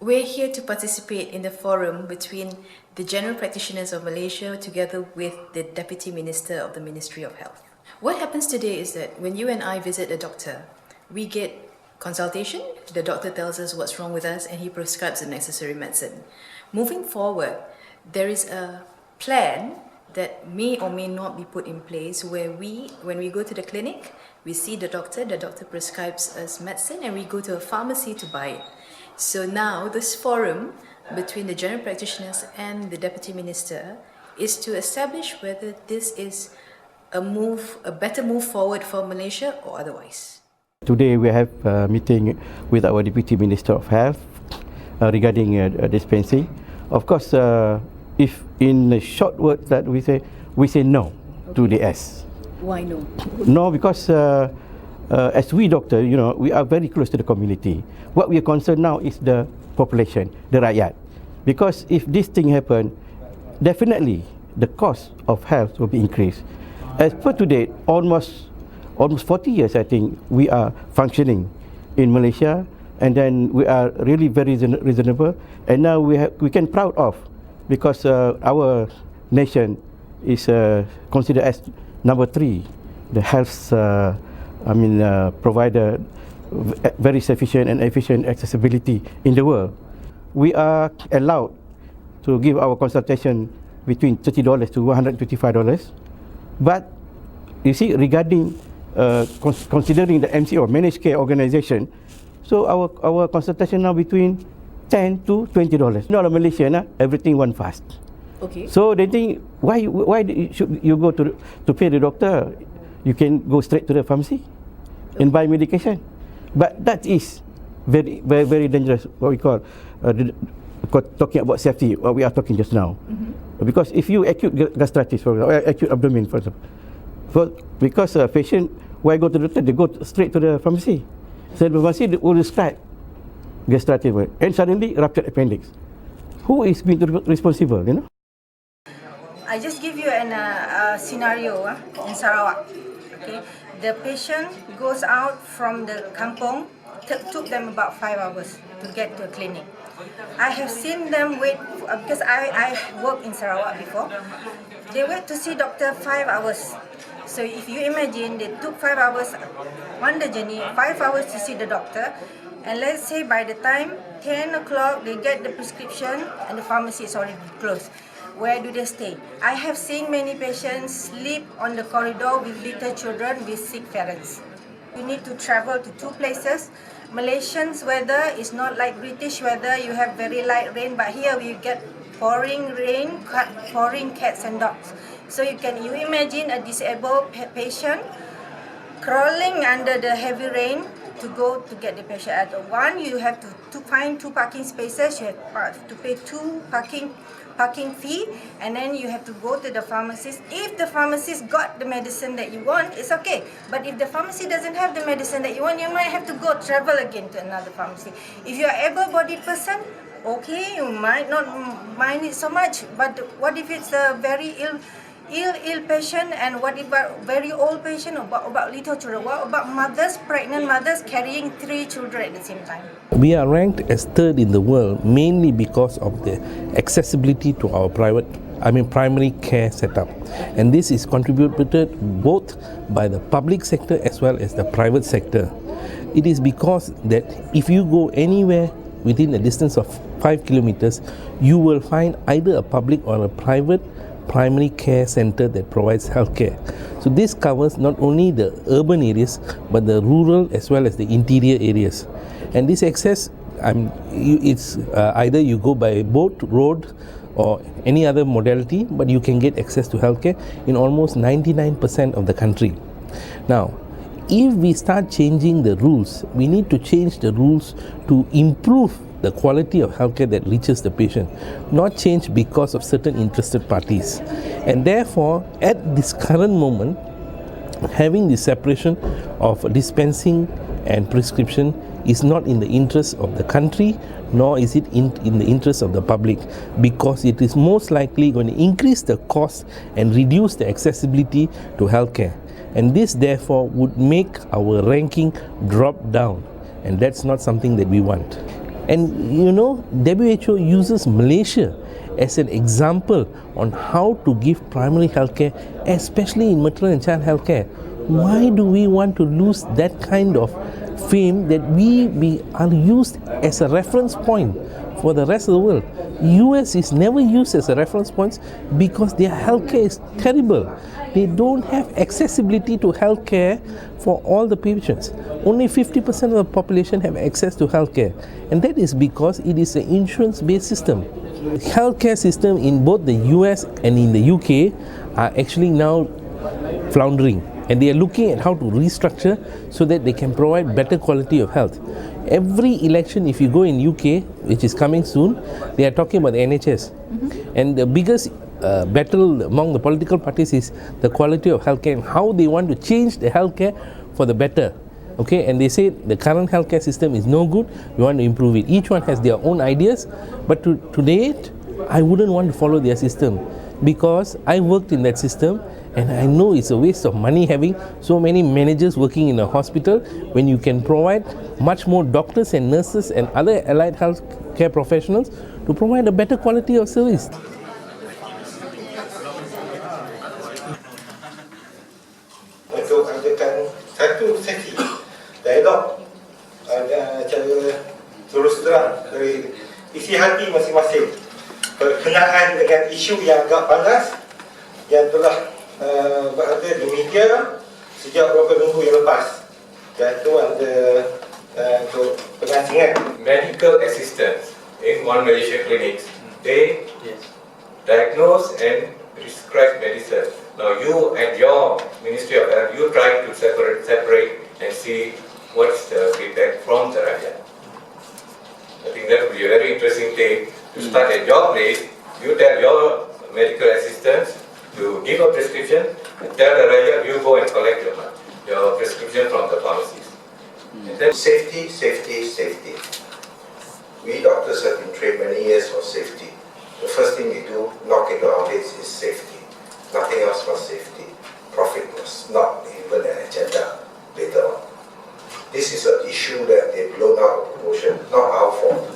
We're here to participate in the forum between the general practitioners of Malaysia together with the Deputy Minister of the Ministry of Health. What happens today is that when you and I visit a doctor, we get consultation, the doctor tells us what's wrong with us and he prescribes the necessary medicine. Moving forward, there is a plan that may or may not be put in place where when we go to the clinic, we see the doctor prescribes us medicine and we go to a pharmacy to buy it. So now this forum between the general practitioners and the Deputy Minister is to establish whether this is a better move forward for Malaysia or otherwise. Today we have a meeting with our Deputy Minister of Health regarding dispensing. Of course, if in the short words that we say no to the S. Why no? No, because as we doctor, we are very close to the community. What we are concerned now is the population, the rakyat. Because if this thing happen, definitely the cost of health will be increased. As per today, almost 40 years, I think, we are functioning in Malaysia, and then we are really very reasonable, and now we can proud of, because our nation is considered as number 3, the health provider, very sufficient and efficient accessibility in the world. We are allowed to give our consultation between $30 to $125. But you see, regarding considering the MCO, managed care organization, so our consultation now between $10 to $20. Not a Malaysian, everything one fast. Okay. So they think, why should you go to pay the doctor? You can go straight to the pharmacy and buy medication. But that is very, very, very dangerous, what we call talking about safety, what we are talking just now. Mm-hmm. Because if you acute gastritis, for example, or acute abdomen, for example, because a patient, why go to the doctor? They go straight to the pharmacy. So the pharmacy will prescribe gastritis, and suddenly ruptured appendix. Who is being responsible, I just give you a scenario in Sarawak. Okay, the patient goes out from the kampong. Took them about 5 hours to get to a clinic. I have seen them wait because I worked in Sarawak before. They wait to see doctor 5 hours. So if you imagine, they took 5 hours on the journey, 5 hours to see the doctor, and let's say by the time 10 o'clock they get the prescription and the pharmacy is already closed. Where do they stay? I have seen many patients sleep on the corridor with little children with sick parents. You need to travel to 2 places. Malaysian's weather is not like British weather. You have very light rain, but here we get pouring rain, pouring cats and dogs. So you imagine a disabled patient crawling under the heavy rain to go to get the patient. At one, you have to find 2 parking spaces. You have to pay 2 parking fee, and then you have to go to the pharmacist. If the pharmacist got the medicine that you want, it's okay. But if the pharmacy doesn't have the medicine that you want, you might have to go travel again to another pharmacy. If you're an able-bodied person, okay, you might not mind it so much. But what if it's a very ill patient, and what about very old patient, about little children? What about mothers, pregnant mothers carrying 3 children at the same time? We are ranked as 3rd in the world mainly because of the accessibility to our primary care setup, and this is contributed both by the public sector as well as the private sector. It is because that if you go anywhere within a distance of 5 kilometers, you will find either a public or a private primary care center that provides healthcare. So this covers not only the urban areas but the rural as well as the interior areas. And this access, it's either you go by boat, road, or any other modality, but you can get access to healthcare in almost 99% of the country. Now, if we start changing the rules, we need to change the rules to improve the quality of healthcare that reaches the patient, not change because of certain interested parties. And therefore, at this current moment, having the separation of dispensing and prescription is not in the interest of the country, nor is it in the interest of the public, because it is most likely going to increase the cost and reduce the accessibility to healthcare. And this therefore would make our ranking drop down, and that's not something that we want. And you know, WHO uses Malaysia as an example on how to give primary healthcare, especially in maternal and child healthcare. Why do we want to lose that kind of fame that we are used as a reference point for the rest of the world? US is never used as a reference point because their healthcare is terrible. They don't have accessibility to healthcare for all the patients. Only 50% of the population have access to healthcare, and that is because it is an insurance-based system. The healthcare system in both the US and in the UK are actually now floundering, and they are looking at how to restructure so that they can provide better quality of health. Every election, if you go in UK, which is coming soon, they are talking about the NHS. And the biggest battle among the political parties is the quality of healthcare and how they want to change the healthcare for the better. Okay, and they say the current healthcare system is no good, we want to improve it. Each one has their own ideas, but to date, I wouldn't want to follow their system because I worked in that system and I know it's a waste of money having so many managers working in a hospital when you can provide much more doctors and nurses and other allied health care professionals to provide a better quality of service. Untuk adakan satu sesi dialog cara terus terang dari isi hati masing-masing berkenaan dengan isu yang agak panas yang telah berada di media sejak beberapa minggu yang lepas, iaitu ada untuk pengasingan medical assistants in One Malaysia clinics. They diagnose and prescribe medicine. Now you and your Ministry of Health, you try to separate and see what's the feedback from the rakyat. I think that would be a very interesting thing to start at your place. You tell your medical assistants to give a prescription and tell the rakyat you go and collect your prescription from the pharmacies. And then safety, safety, safety. We doctors have been trained many years for safety. The first thing we do, knock into our heads, is safety. Nothing else but safety. Profit was not even an agenda later on. This is an issue that they blown out of proportion, not our fault.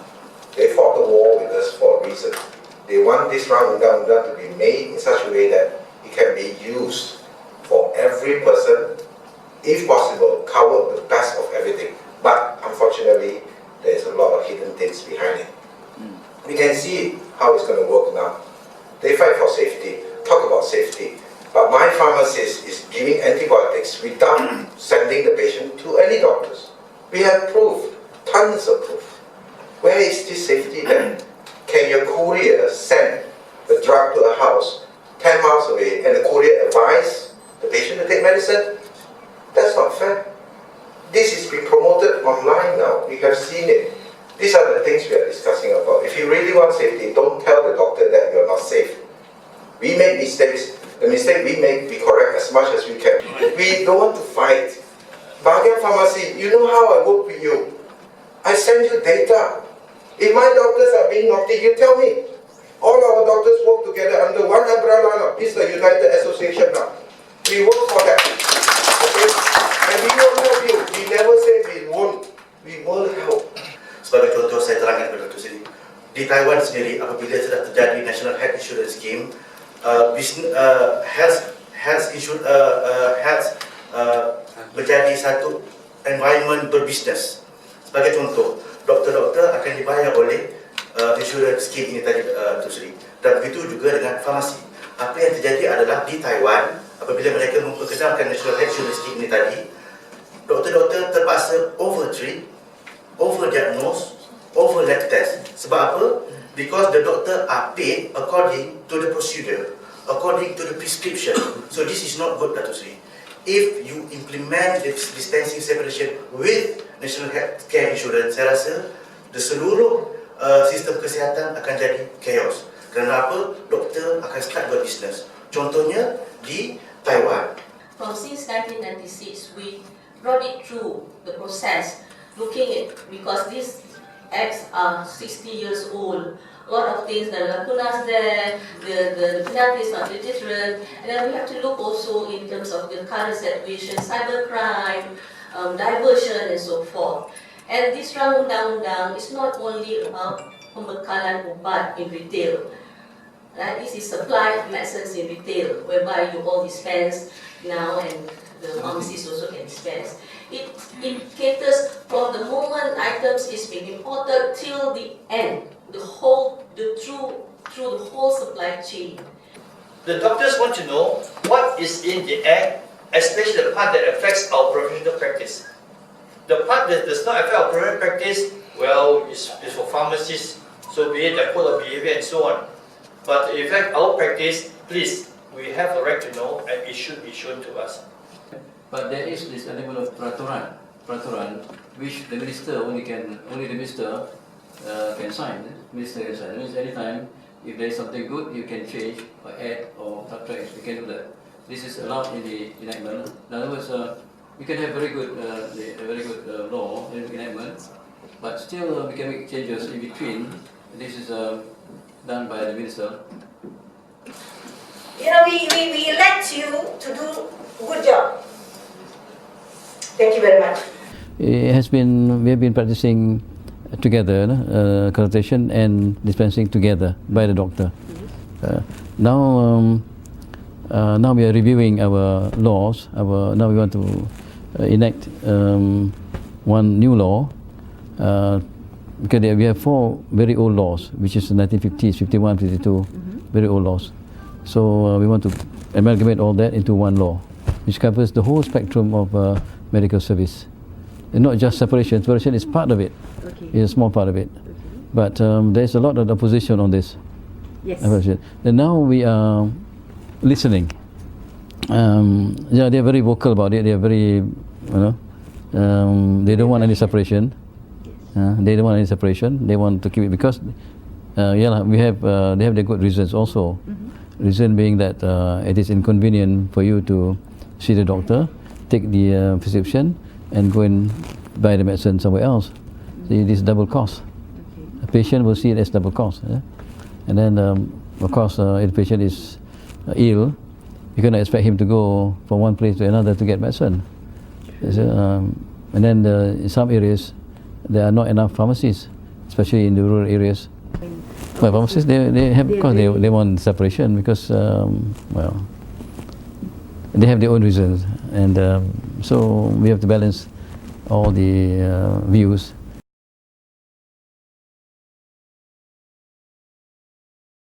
They fought the war with us for a reason. They want this undang to be made in such a way that it can be used for every person, if possible, cover the best of everything. But unfortunately, there's a lot of hidden things behind it. We can see how it's going to work now. They fight for safety, talk about safety, but my pharmacist is giving antibiotics without sending the patient to any doctors. We have proof, tons of proof. Where is this safety then? Can your courier send the drug to a house 10 miles away and the courier advise the patient to take medicine? That's not fair. This is being promoted online now. We have seen it. These are the things we are discussing about. If you really want safety, don't tell the doctor that you're not safe. We make mistakes. The mistake we make, we correct as much as we can. We don't want to fight. Bahagian Pharmacy, you know how I work with you. I send you data. If my doctors are being naughty, you tell me. All our doctors work together under one umbrella now. This is the United Association now. We work for that. Okay? And we will help you. We never say we won't. We will help. Sebagai contoh, saya terangkan kepada Datuk Seri, di Taiwan sendiri, apabila sudah terjadi National Health Insurance Scheme, health menjadi satu environment berbisnes. Sebagai contoh, doktor-doktor akan dibayar oleh insurance scheme ini tadi, Datuk Seri. Dan begitu juga dengan farmasi. Apa yang terjadi adalah di Taiwan, apabila mereka memperkenalkan National Health Insurance Scheme ini tadi, doktor-doktor terpaksa over-treat, over-diagnose, over-lab test. Sebab apa? Because the doctor are paid according to the procedure, according to the prescription. So this is not good, Datuk Seri. If you implement this distancing separation with National Health Care Insurance, saya rasa the seluruh sistem kesihatan akan jadi chaos. Kerana apa? Doktor akan start buat bisnes. Contohnya di Taiwan. From since 1996, we brought it through the process, looking at, because these acts are 60 years old. A lot of things, there are lacunas there, the penalty is not deterrent, and then we have to look also in terms of the current situation, cybercrime, diversion and so forth. And this undang-undang is not only about pembekalan obat in retail. Right? This is supply of medicines in retail, whereby you all dispense now and the pharmacies also can dispense. It caters from the moment items is being imported till the end, through the whole supply chain. The doctors want to know what is in the act, especially the part that affects our professional practice. The part that does not affect our professional practice, well, is for pharmacists, so be it their code of behavior and so on. But in fact, our practice, please, we have a right to know and it should be shown to us. But there is this element of peraturan, which the minister only the minister can sign. Minister can sign. That means anytime if there is something good, you can change or add or subtract. You can do that. This is allowed in the enactment. In other words, we can have very good law in enactment, but still we can make changes in between. This is done by the minister. You know, we elect you to do a good job. Thank you very much. We have been practicing together, consultation and dispensing together by the doctor. Now we are reviewing our laws. Now we want to enact one new law because we have 4 very old laws, which is the 1950s, 51, 52, very old laws. So we want to amalgamate all that into one law, which covers the whole spectrum of medical service. And not just separation. Separation is part of it. Okay. It's a small part of it. Okay. But there's a lot of opposition on this. Yes. And now we are listening. Yeah, they're very vocal about it. They're very, they don't want any separation. They don't want any separation. They want to keep it because, they have their good reasons also. Reason being that it is inconvenient for you to see the doctor, take the prescription, and go and buy the medicine somewhere else. So it is double cost. A patient will see it as double cost. And then, of course, if the patient is ill, you cannot expect him to go from one place to another to get medicine. And then in some areas, there are not enough pharmacies, especially in the rural areas. Well, pharmacists, they have, of course, they want separation because, they have their own reasons. And so we have to balance all the views